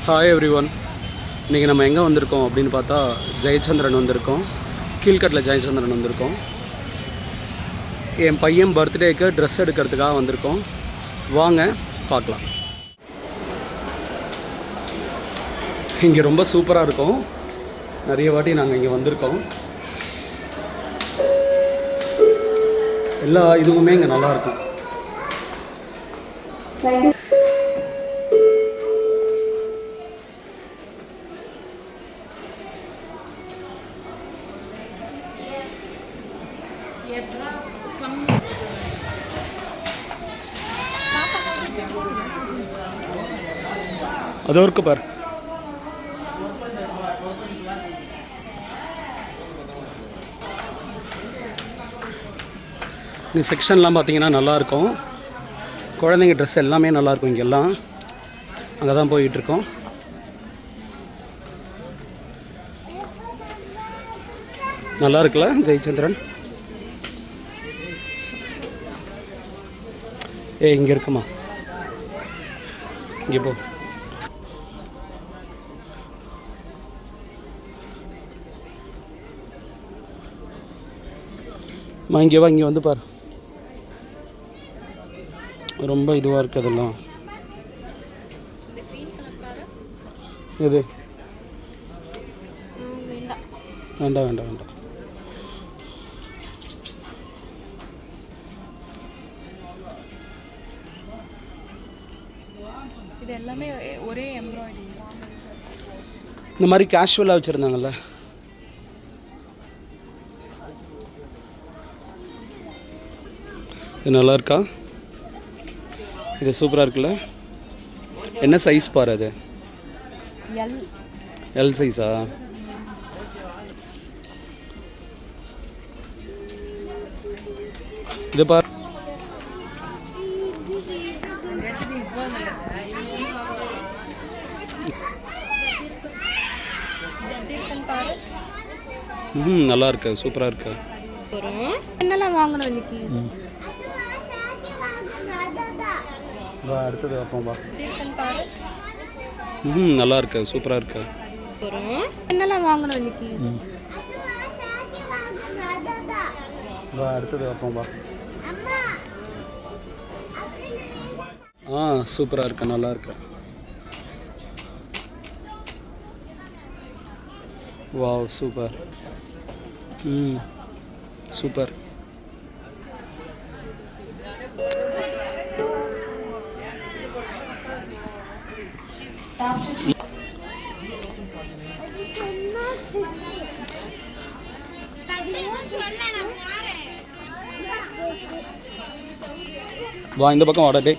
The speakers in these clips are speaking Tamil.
Hi every one. இன்றைக்கி நம்ம எங்கே வந்திருக்கோம் அப்படின்னு பார்த்தா ஜெயச்சந்திரன் வந்திருக்கோம். கீழ்கட்டில் ஜெயச்சந்திரன் வந்திருக்கோம். என் பையன் பர்த்டேக்கு ட்ரெஸ் எடுக்கிறதுக்காக வந்திருக்கோம். வாங்க பார்க்கலாம். இங்கே ரொம்ப சூப்பராக இருக்கும். நிறைய வாட்டி நாங்கள் இங்கே வந்திருக்கோம். எல்லா இதுவுமே இங்கே நல்லாயிருக்கும். அதோ இருக்கு பார். இந்த செக்ஷன்லாம் பார்த்தீங்கன்னா நல்லாயிருக்கும். குழந்தைங்க ட்ரெஸ் எல்லாமே நல்லாயிருக்கும். இங்கெல்லாம் அங்கே தான் போயிட்டுருக்கோம். நல்லா இருக்குல்ல ஜெயச்சந்திரன்? இங்கே இருக்குமா, இங்கே போ. இங்கே வா, இங்கே வந்து பாரு. ரொம்ப இதுவாக இருக்குது அதெல்லாம். எது? வேண்டாம் வேண்டாம் வேண்டாம். இது எல்லாமே ஒரே எம்ப்ராய்டரி. இந்த மாதிரி கேஷுவலாக வச்சுருந்தாங்கல்ல. இது நல்லா இருக்கா? இது சூப்பராக இருக்குல்ல? என்ன சைஸ் பாரு அது? எல் சைஸா? இது பார். நல்லா இருக்கு, சூப்பராக இருக்கு. என்னெல்லாம் வாங்கணும் இன்னைக்கு? அடுத்தது வைப்போம் பா. நல்லா இருக்கு, சூப்பராக இருக்கு. என்னெல்லாம் வாங்கணும் இன்னைக்கு? அடுத்தது வைப்போம் பா. சூப்பராக இருக்கு, நல்லா இருக்கு. Wow, super. சூப்பர். வா, இந்த பக்கம் வாடா டே.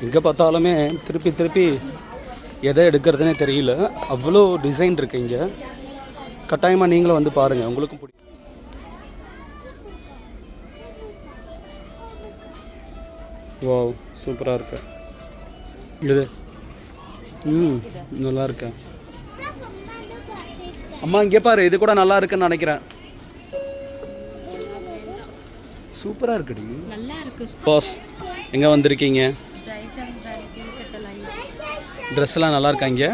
எங்கே பார்த்தாலுமே திருப்பி எதை எடுக்கிறதுனே தெரியல. அவ்வளோ டிசைன் இருக்குது இங்கே. கட்டாயமாக நீங்களும் வந்து பாருங்கள், உங்களுக்கும் பிடிக்கும். வாவ், சூப்பராக இருக்கு இது. நல்லா இருக்கு. அம்மா இங்கே பாரு, இது கூட நல்லா இருக்குன்னு நினைக்கிறேன். சூப்பராக இருக்குடி, நல்லா இருக்கு. பாஸ், எங்கே வந்திருக்கீங்க? ட்ரெஸ்லாம் நல்லா இருக்கா? இங்கே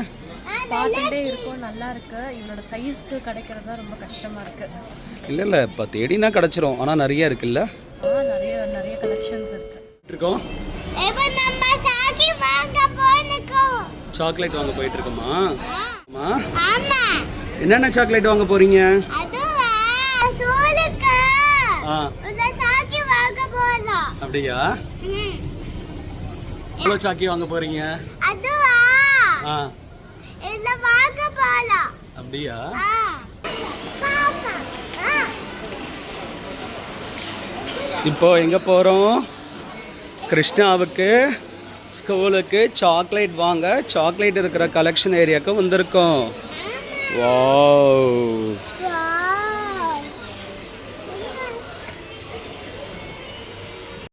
பார்த்துட்டே இருக்கும், நல்லா இருக்கு. இவனோட சைஸ்க்கு கிடைக்கிறது தான் ரொம்ப கஷ்டமாக இருக்கு. இல்லை இப்போ தேடினா கிடச்சிரும். ஆனால் நிறைய இருக்குல்ல, நிறைய கலெக்ஷன்ஸ் இருக்கு. இருக்கோம். சாக்லேட் வாங்க போயிட்டு இருக்கோமா? என்னென்ன சாக்லேட் வாங்க போறீங்க? அப்படியா? எவ்வளோ சாக்கி வாங்க போறீங்க? அப்படியா? இப்போ எங்கே போகிறோம்? கிருஷ்ணாவுக்கு ஸ்கூலுக்கு சாக்லேட் வாங்க சாக்லேட் இருக்கிற கலெக்ஷன் ஏரியாவுக்கு வந்திருக்கோம். வாவ்,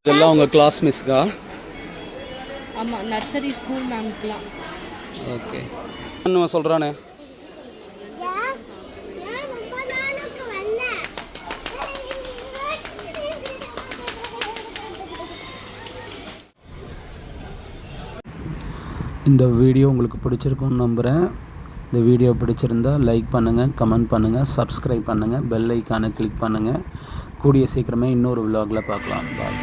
இதெல்லாம் உங்கள் கிளாஸ் மிஸ்கா? ஆமாம், நர்சரி ஸ்கூல் மேம்க்குலாம். ஓகே, என்ன சொல்கிறானே? இந்த வீடியோ உங்களுக்கு பிடிச்சிருக்கும்னு நம்புகிறேன். இந்த வீடியோ பிடிச்சிருந்தா லைக் பண்ணுங்கள், கமெண்ட் பண்ணுங்கள், சப்ஸ்கிரைப் பண்ணுங்கள், பெல் ஐக்கானை கிளிக் பண்ணுங்கள். கூடிய சீக்கிரமே இன்னொரு vlogல பார்க்கலாம். பாய்.